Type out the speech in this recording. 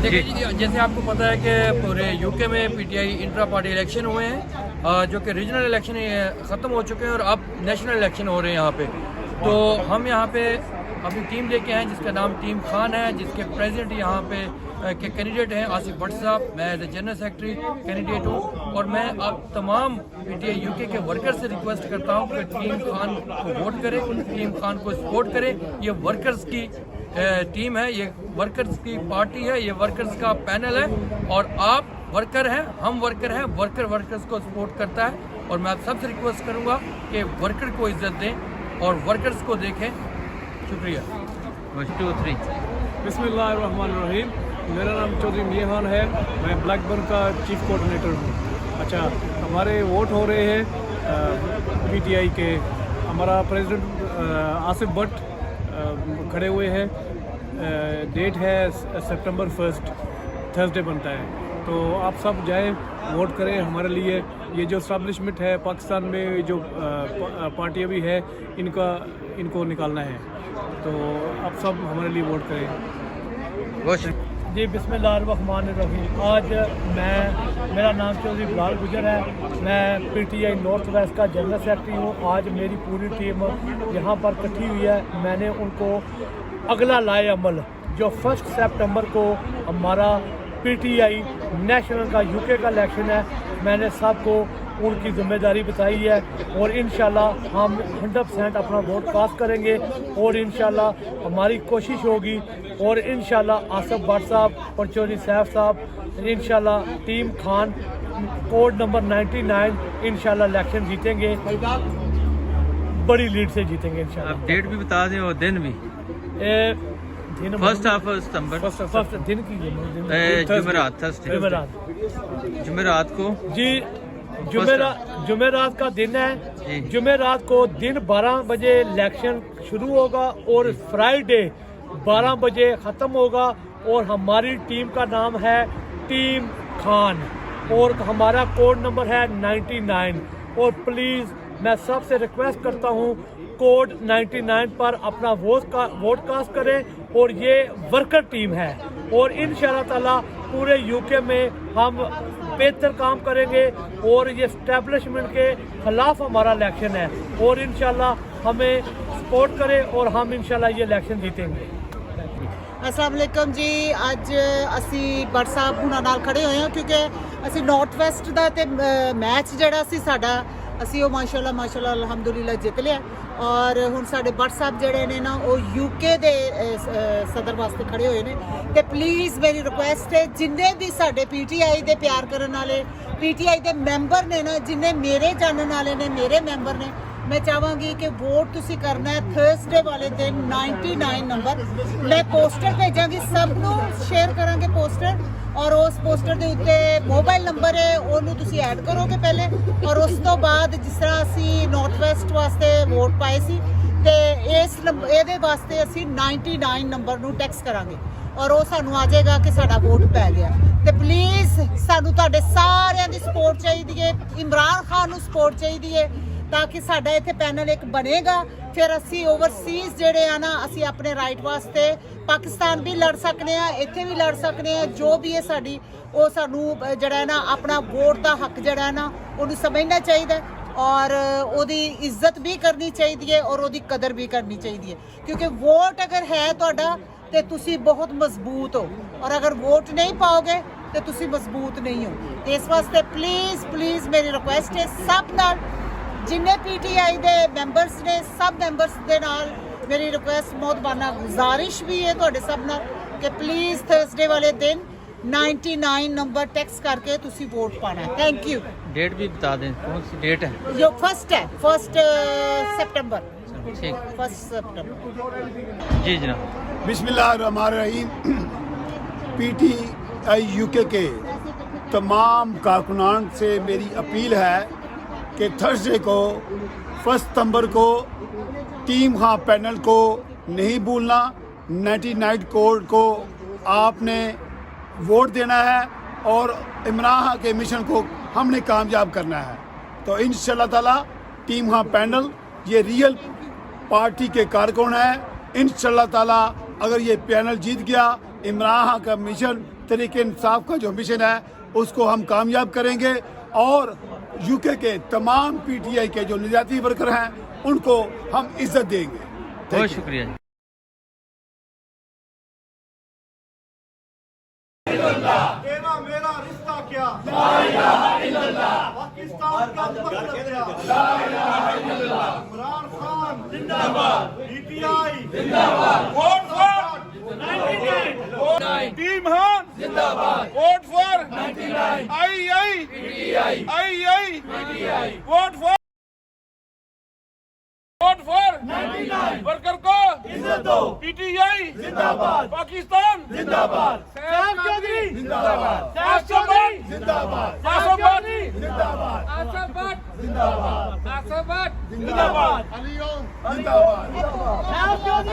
देखिए जी, जैसे आपको पता है कि पूरे यूके में पीटीआई इंट्रा पार्टी इलेक्शन हुए हैं, जो कि रीजनल इलेक्शन ख़त्म हो चुके हैं और अब नेशनल इलेक्शन हो रहे हैं यहाँ पे। तो हम यहाँ पे अपनी टीम लेके आए जिसका नाम टीम खान है, जिसके प्रेसिडेंट यहाँ पे के कैंडिडेट हैं आसिफ भट्ट साहब। मैं जनरल सेक्रेटरी कैंडिडेट हूँ और मैं अब तमाम पीटीआई यूके के वर्कर्स से रिक्वेस्ट करता हूँ कि टीम खान को वोट करें, टीम खान को सपोर्ट करें। ये वर्कर्स की टीम है, ये वर्कर्स की पार्टी है, ये वर्कर्स का पैनल है और आप वर्कर हैं, हम वर्कर हैं। वर्कर वर्कर्स को सपोर्ट करता है और मैं आप सबसे रिक्वेस्ट करूंगा कि वर्कर को इज्जत दें और वर्कर्स को देखें। शुक्रिया। 1 2 3 बिस्मिल्लाहिर्रहमानिर्रहीम। मेरा नाम चौधरी मियां खान है, मैं ब्लैकबर्न का चीफ कोऑर्डिनेटर हूँ। अच्छा, हमारे वोट हो रहे हैं पीटीआई के। हमारा प्रेसिडेंट आसिफ भट्ट खड़े हुए हैं। डेट है सितंबर 1 थर्सडे बनता है। तो आप सब जाएं, वोट करें हमारे लिए। ये जो इस्टेब्लिशमेंट है पाकिस्तान में, जो पार्टियाँ भी है, इनको निकालना है। तो आप सब हमारे लिए वोट करें। जी बिस्मिल्लाहिर्रहमानिर्रहीम। आज मेरा नाम चौधरी बिलाल गुजर है, मैं पीटीआई नॉर्थ वेस्ट का जनरल सेक्रेटरी हूँ। आज मेरी पूरी टीम यहाँ पर इकट्ठी हुई है। मैंने उनको अगला लाए अमल जो 1 सितंबर को हमारा पीटीआई नेशनल का यूके का इलेक्शन है, मैंने सबको उनकी जिम्मेदारी बताई है और इंशाल्लाह हम 100% अपना वोट पास करेंगे और इंशाल्लाह हमारी कोशिश होगी और इंशाल्लाह आसिफ भट्ट साहब और चौधरी सैफ साहब इंशाल्लाह टीम खान कोड नंबर 99 इंशाल्लाह इलेक्शन जीतेंगे, बड़ी लीड से जीतेंगे इंशाल्लाह। आप डेट भी बता दें और दिन भी। दिन 1 सितंबर फर्स्ट दिन की जुमेरात, थर्सडे जुमेरात को जी, जुमेरात का दिन है। जुमेरात को दिन 12 बजे इलेक्शन शुरू होगा और फ्राइडे 12 बजे ख़त्म होगा और हमारी टीम का नाम है टीम खान और हमारा कोड नंबर है 99। और प्लीज़ मैं सबसे रिक्वेस्ट करता हूँ कोड 99 पर अपना वोट कास्ट करें और ये वर्कर टीम है और इंशाअल्लाह ताला पूरे यूके में हम बेहतर काम करेंगे और ये एस्टेब्लिशमेंट के खिलाफ हमारा इलेक्शन है और इंशाल्लाह हमें सपोर्ट करें और हम इंशाल्लाह ये इलेक्शन जीतेंगे। अस्सलाम वालेकुम जी। ਅੱਜ ਅਸੀਂ ਭੱਟ ਸਾਹਿਬ ਹੁਣਾਂ ਨਾਲ ਖੜੇ ਹੋਏ ਹਾਂ ਕਿਉਂਕਿ ਅਸੀਂ ਨਾਰਥ ਵੈਸਟ ਦਾ ਤੇ ਮੈਚ ਜਿਹੜਾ ਸੀ ਸਾਡਾ ਅਸੀਂ ਉਹ ਮਾਸ਼ਾਅੱਲਾ ਅਲਹਮਦੁਲਿਲਾ ਜਿੱਤ ਲਿਆ ਔਰ ਹੁਣ ਸਾਡੇ ਭੱਟ ਸਾਹਿਬ ਜਿਹੜੇ ਨੇ ਨਾ ਉਹ ਯੂਕੇ ਦੇ ਸਦਰ ਵਾਸਤੇ ਖੜੇ ਹੋਏ ਨੇ ਤੇ ਪਲੀਜ਼ ਮੇਰੀ ਰਿਕੁਐਸਟ ਹੈ ਜਿੰਨੇ ਵੀ ਸਾਡੇ ਪੀਟੀਆਈ ਦੇ ਪਿਆਰ ਕਰਨ ਵਾਲੇ ਪੀਟੀਆਈ ਦੇ ਮੈਂਬਰ ਨੇ ਨਾ, ਜਿੰਨੇ ਮੇਰੇ ਜਾਣਨ ਵਾਲੇ ਨੇ, ਮੇਰੇ ਮੈਂਬਰ ਨੇ, मैं चाहूँगी कि वोट तुसी करना है थर्सडे वाले दिन 99 नंबर। मैं पोस्टर भेजांगी, सब नू शेयर करांगे पोस्टर और उस पोस्टर के उत्ते मोबाइल नंबर है उन्होंने तुसी ऐड करोगे पहले और उस तो बाद जिस तरह असी नॉर्थ वैस्ट वास्ते वोट पाए सी ते इस ये वास्ते असी 99 नंबर नू टैक्स करांगे और वो सानू आ जाएगा कि साडा वोट पै गया। तो प्लीज़ सानू तुहाडे सारिਆਂ ਦੀ सपोर्ट चाहिए है, इमरान खान नू सपोर्ट चाहिए है ताकि साडा इत्थे पैनल एक बनेगा। फिर असी ओवरसीज़ जेडे आ ना असी अपने राइट वास्ते पाकिस्तान भी लड़ सकने हैं, इत्थे भी लड़ सकने हैं। जो भी है साडी वो सानू जड़ा है ना अपना वोट का हक जड़ा है ना उन्हें समझना चाहिए और ओदी इज्जत भी करनी चाहिए और ओदी कदर भी करनी चाहिए क्योंकि वोट अगर है तुहाडा ते तुसी बहुत मजबूत हो और अगर वोट नहीं पाओगे तो तुसी मजबूत नहीं हो। इस वास्ते प्लीज़ मेरी रिक्वेस्ट है सब नाल जिन्ने पीटीआई दे मैंबर्स ने सब मैंबर्स दे नाल मेरी रिक्वेस्ट मोहतबाना गुजारिश भी है तुहाडे सब नाल कि प्लीज़ थर्सडे वाले दिन 99 नंबर टैक्स करके तुसी वोट पाना है। Thank you. डेट भी बता दें, कौन सी डेट है? जो फर्स्ट है 1 सितंबर। ठीक, 1 सितंबर। जी जनाब। बिस्मिल्लाहिर्रहमानिर्रहीम। पीटीआई यूके के तमाम कारकुनान से मेरी अपील है कि थर्सडे को 1 सितंबर को टीम खान पैनल को नहीं भूलना। 99 कोड को आपने वोट देना है और इमरान खान के मिशन को हमने कामयाब करना है। तो इंशाल्लाह ताला टीम खान पैनल ये रियल पार्टी के कारकुन है। इंशाल्लाह ताला अगर ये पैनल जीत गया इमरान खान का मिशन तरीके इंसाफ का जो मिशन है उसको हम कामयाब करेंगे और यूके के तमाम पीटीआई के जो निजाती वर्कर हैं उनको हम इज्जत देंगे। बहुत शुक्रिया जी। तेरा मेरा रिश्ता क्या, ला इलाहा इल्लल्लाह। पाकिस्तान का मतलब क्या, ला इलाहा इल्लल्लाह। इमरान खान जिंदाबाद, पीटीआई जिंदाबाद, वोट फॉर 99, टीम हान जिंदाबाद, vote for 99, I PTI, vote for 99, worker को इज्जत दो, पीटीआई जिंदाबाद, पाकिस्तान जिंदाबाद, सैफ चौधरी जिंदाबाद, आसफ भट्ट जिंदाबाद, आसफ भट्ट जिंदाबाद, आसफ भट्ट जिंदाबाद, आसफ भट्ट जिंदाबाद, अली ओम जिंदाबाद, सैफ चौधरी